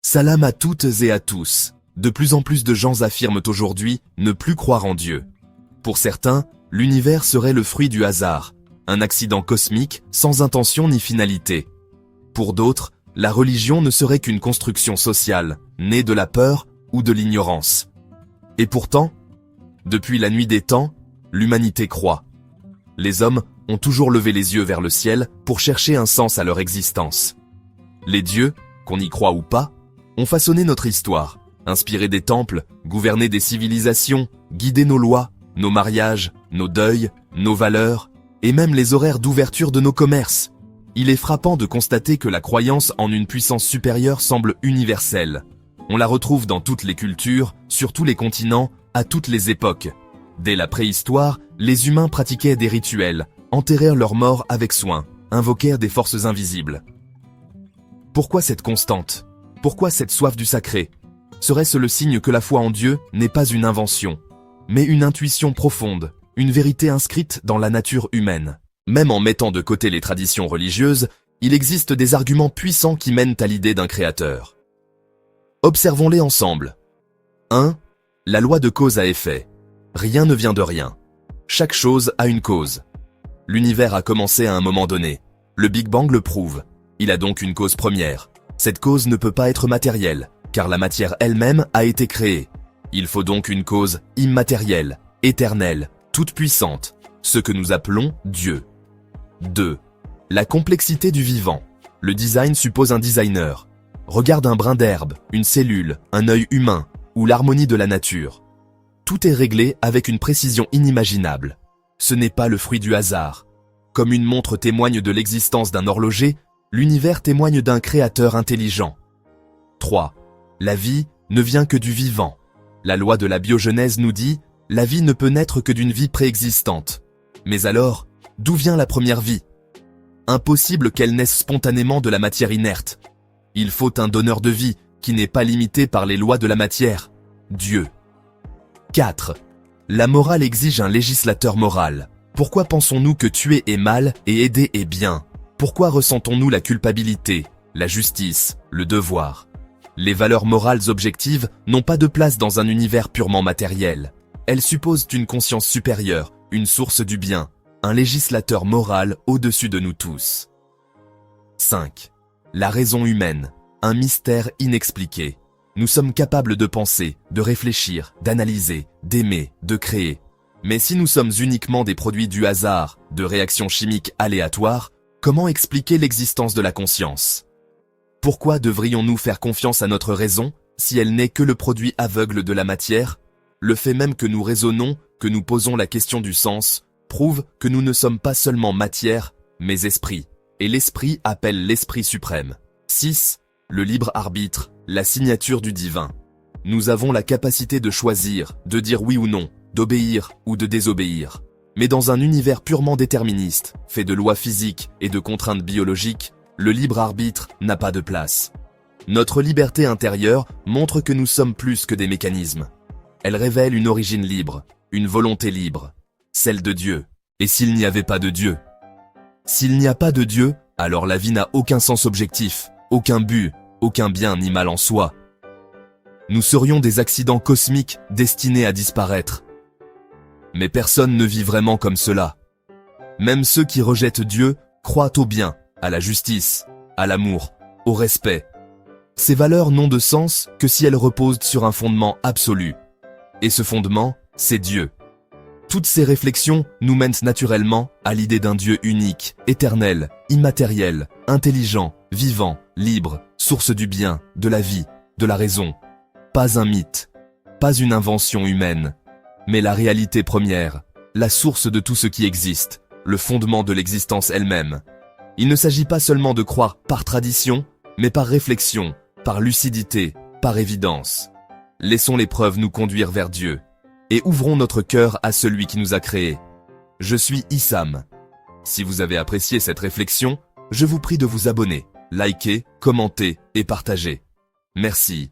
Salam à toutes et à tous. De plus en plus de gens affirment aujourd'hui ne plus croire en Dieu. Pour certains, l'univers serait le fruit du hasard, un accident cosmique sans intention ni finalité. Pour d'autres, la religion ne serait qu'une construction sociale, née de la peur ou de l'ignorance. Et pourtant, depuis la nuit des temps, l'humanité croit. Les hommes ont toujours levé les yeux vers le ciel pour chercher un sens à leur existence. Les dieux, qu'on y croit ou pas, ont façonné notre histoire, inspiré des temples, gouverné des civilisations, guidé nos lois, nos mariages, nos deuils, nos valeurs, et même les horaires d'ouverture de nos commerces. Il est frappant de constater que la croyance en une puissance supérieure semble universelle. On la retrouve dans toutes les cultures, sur tous les continents, à toutes les époques. Dès la préhistoire, les humains pratiquaient des rituels, enterrèrent leurs morts avec soin, invoquèrent des forces invisibles. Pourquoi cette constante ? Pourquoi cette soif du sacré ? Serait-ce le signe que la foi en Dieu n'est pas une invention, mais une intuition profonde, une vérité inscrite dans la nature humaine ? Même en mettant de côté les traditions religieuses, il existe des arguments puissants qui mènent à l'idée d'un créateur. Observons-les ensemble. 1. La loi de cause à effet. Rien ne vient de rien. Chaque chose a une cause. L'univers a commencé à un moment donné. Le Big Bang le prouve. Il a donc une cause première. Cette cause ne peut pas être matérielle, car la matière elle-même a été créée. Il faut donc une cause immatérielle, éternelle, toute puissante, ce que nous appelons Dieu. 2. La complexité du vivant. Le design suppose un designer. Regarde un brin d'herbe, une cellule, un œil humain, ou l'harmonie de la nature. Tout est réglé avec une précision inimaginable. Ce n'est pas le fruit du hasard. Comme une montre témoigne de l'existence d'un horloger, l'univers témoigne d'un créateur intelligent. 3. La vie ne vient que du vivant. La loi de la biogenèse nous dit « La vie ne peut naître que d'une vie préexistante ». Mais alors, d'où vient la première vie ? Impossible qu'elle naisse spontanément de la matière inerte. Il faut un donneur de vie qui n'est pas limité par les lois de la matière, Dieu. 4. La morale exige un législateur moral. Pourquoi pensons-nous que tuer est mal et aider est bien ? Pourquoi ressentons-nous la culpabilité, la justice, le devoir ? Les valeurs morales objectives n'ont pas de place dans un univers purement matériel. Elles supposent une conscience supérieure, une source du bien, un législateur moral au-dessus de nous tous. 5. La raison humaine, un mystère inexpliqué. Nous sommes capables de penser, de réfléchir, d'analyser, d'aimer, de créer. Mais si nous sommes uniquement des produits du hasard, de réactions chimiques aléatoires, comment expliquer l'existence de la conscience ? Pourquoi devrions-nous faire confiance à notre raison si elle n'est que le produit aveugle de la matière ? Le fait même que nous raisonnons, que nous posons la question du sens, prouve que nous ne sommes pas seulement matière, mais esprit. Et l'esprit appelle l'esprit suprême. 6. Le libre arbitre, la signature du divin. Nous avons la capacité de choisir, de dire oui ou non, d'obéir ou de désobéir. Mais dans un univers purement déterministe, fait de lois physiques et de contraintes biologiques, le libre arbitre n'a pas de place. Notre liberté intérieure montre que nous sommes plus que des mécanismes. Elle révèle une origine libre, une volonté libre, celle de Dieu. Et s'il n'y avait pas de Dieu ? S'il n'y a pas de Dieu, alors la vie n'a aucun sens objectif, aucun but, aucun bien ni mal en soi. Nous serions des accidents cosmiques destinés à disparaître. Mais personne ne vit vraiment comme cela. Même ceux qui rejettent Dieu croient au bien, à la justice, à l'amour, au respect. Ces valeurs n'ont de sens que si elles reposent sur un fondement absolu. Et ce fondement, c'est Dieu. Toutes ces réflexions nous mènent naturellement à l'idée d'un Dieu unique, éternel, immatériel, intelligent, vivant, libre, source du bien, de la vie, de la raison. Pas un mythe, pas une invention humaine, mais la réalité première, la source de tout ce qui existe, le fondement de l'existence elle-même. Il ne s'agit pas seulement de croire par tradition, mais par réflexion, par lucidité, par évidence. Laissons les preuves nous conduire vers Dieu, et ouvrons notre cœur à celui qui nous a créés. Je suis Issam. Si vous avez apprécié cette réflexion, je vous prie de vous abonner, liker, commenter et partager. Merci.